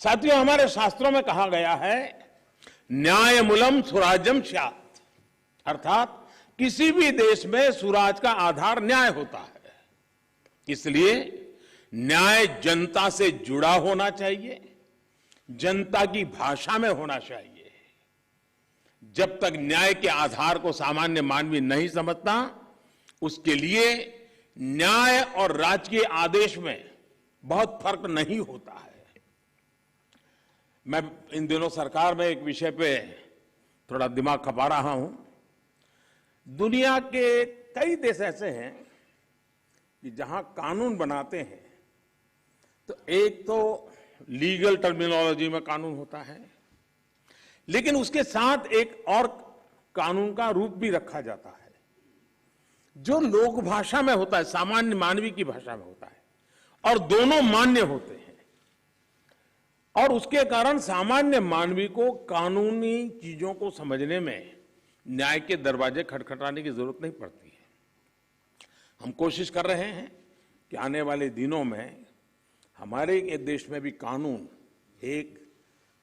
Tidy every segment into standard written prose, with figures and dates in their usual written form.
साथियों, हमारे शास्त्रों में कहा गया है, न्यायमूलम स्वराज्यम स्यात्, अर्थात किसी भी देश में स्वराज का आधार न्याय होता है। इसलिए न्याय जनता से जुड़ा होना चाहिए, जनता की भाषा में होना चाहिए। जब तक न्याय के आधार को सामान्य मानवी नहीं समझता, उसके लिए न्याय और राजकीय आदेश में बहुत फर्क नहीं होता है। मैं इन दिनों सरकार में एक विषय पे थोड़ा दिमाग खपा रहा हूं। दुनिया के कई देश ऐसे हैं कि जहां कानून बनाते हैं तो एक तो लीगल टर्मिनोलॉजी में कानून होता है, लेकिन उसके साथ एक और कानून का रूप भी रखा जाता है जो लोक भाषा में होता है, सामान्य मानवी की भाषा में होता है, और दोनों मान्य होते हैं। और उसके कारण सामान्य मानवी को कानूनी चीजों को समझने में न्याय के दरवाजे खटखटाने की जरूरत नहीं पड़ती है। हम कोशिश कर रहे हैं कि आने वाले दिनों में हमारे देश में भी कानून एक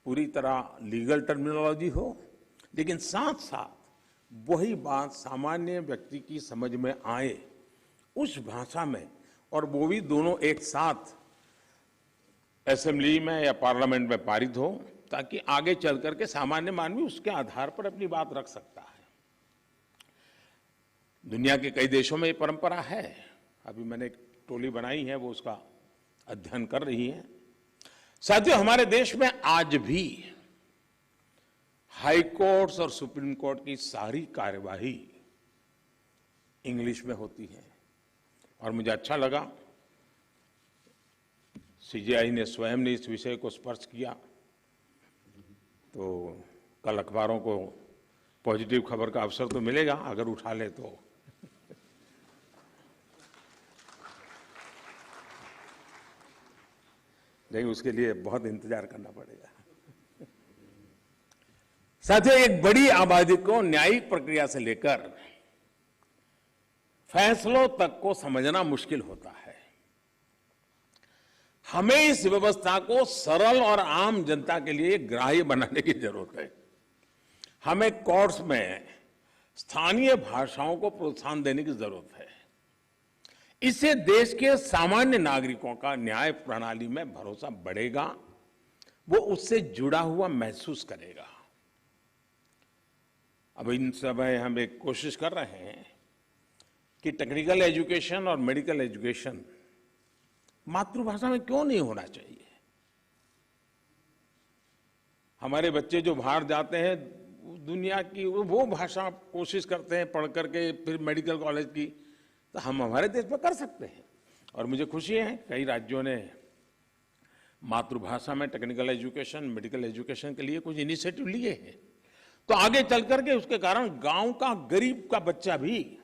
पूरी तरह लीगल टर्मिनोलॉजी हो, लेकिन साथ साथ वही बात सामान्य व्यक्ति की समझ में आए उस भाषा में, और वो भी दोनों एक साथ असेंबली में या पार्लियामेंट में पारित हो, ताकि आगे चल करके सामान्य मानवी उसके आधार पर अपनी बात रख सकता है। दुनिया के कई देशों में ये परंपरा है। अभी मैंने एक टोली बनाई है, वो उसका अध्ययन कर रही है। साथियों, हमारे देश में आज भी हाई कोर्ट्स और सुप्रीम कोर्ट की सारी कार्यवाही इंग्लिश में होती है, और मुझे अच्छा लगा सीजेआई ने स्वयं ने इस विषय को स्पर्श किया। तो कल अखबारों को पॉजिटिव खबर का अवसर तो मिलेगा अगर उठा ले तो। लेकिन उसके लिए बहुत इंतजार करना पड़ेगा। साथियों, एक बड़ी आबादी को न्यायिक प्रक्रिया से लेकर फैसलों तक को समझना मुश्किल होता है। हमें इस व्यवस्था को सरल और आम जनता के लिए ग्राह्य बनाने की जरूरत है। हमें कोर्ट्स में स्थानीय भाषाओं को प्रोत्साहन देने की जरूरत है। इससे देश के सामान्य नागरिकों का न्याय प्रणाली में भरोसा बढ़ेगा, वो उससे जुड़ा हुआ महसूस करेगा। अब इन समय हम एक कोशिश कर रहे हैं कि टेक्निकल एजुकेशन और मेडिकल एजुकेशन मातृभाषा में क्यों नहीं होना चाहिए। हमारे बच्चे जो बाहर जाते हैं, दुनिया की वो भाषा कोशिश करते हैं पढ़ करके फिर मेडिकल कॉलेज की, तो हम हमारे देश में कर सकते हैं। और मुझे खुशी है कई राज्यों ने मातृभाषा में टेक्निकल एजुकेशन, मेडिकल एजुकेशन के लिए कुछ इनिशिएटिव लिए हैं। तो आगे चल करके उसके कारण गांव का गरीब का बच्चा भी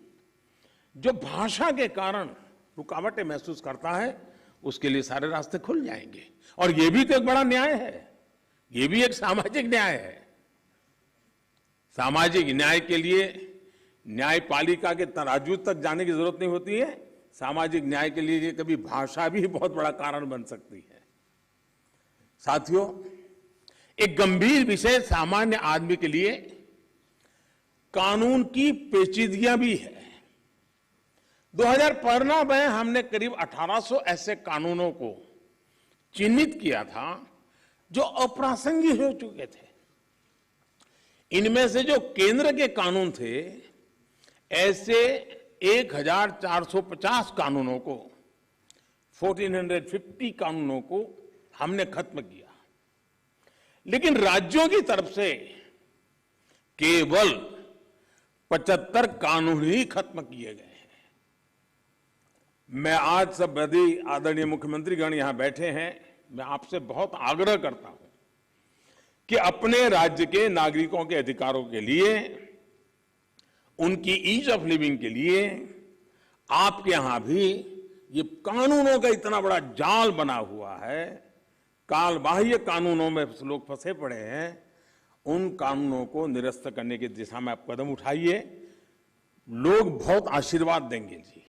जो भाषा के कारण रुकावटें महसूस करता है, उसके लिए सारे रास्ते खुल जाएंगे। और ये भी तो एक बड़ा न्याय है, ये भी एक सामाजिक न्याय है। सामाजिक न्याय के लिए न्यायपालिका के तराजू तक जाने की जरूरत नहीं होती है। सामाजिक न्याय के लिए कभी भाषा भी बहुत बड़ा कारण बन सकती है। साथियों, एक गंभीर विषय सामान्य आदमी के लिए कानून की पेचीदगियां भी है। 2015 में हमने करीब 1800 ऐसे कानूनों को चिन्हित किया था जो अप्रासंगिक हो चुके थे। इनमें से जो केंद्र के कानून थे, ऐसे 1450 कानूनों को, 1450 कानूनों को हमने खत्म किया। लेकिन राज्यों की तरफ से केवल 75 कानून ही खत्म किए गए हैं। मैं आज सब यदि आदरणीय मुख्यमंत्रीगण यहां बैठे हैं, मैं आपसे बहुत आग्रह करता हूं कि अपने राज्य के नागरिकों के अधिकारों के लिए, उनकी ईज ऑफ लिविंग के लिए आपके यहां भी ये कानूनों का इतना बड़ा जाल बना हुआ है, काल बाह्य कानूनों में लोग फंसे पड़े हैं, उन कानूनों को निरस्त करने की दिशा में आप कदम उठाइए। लोग बहुत आशीर्वाद देंगे जी।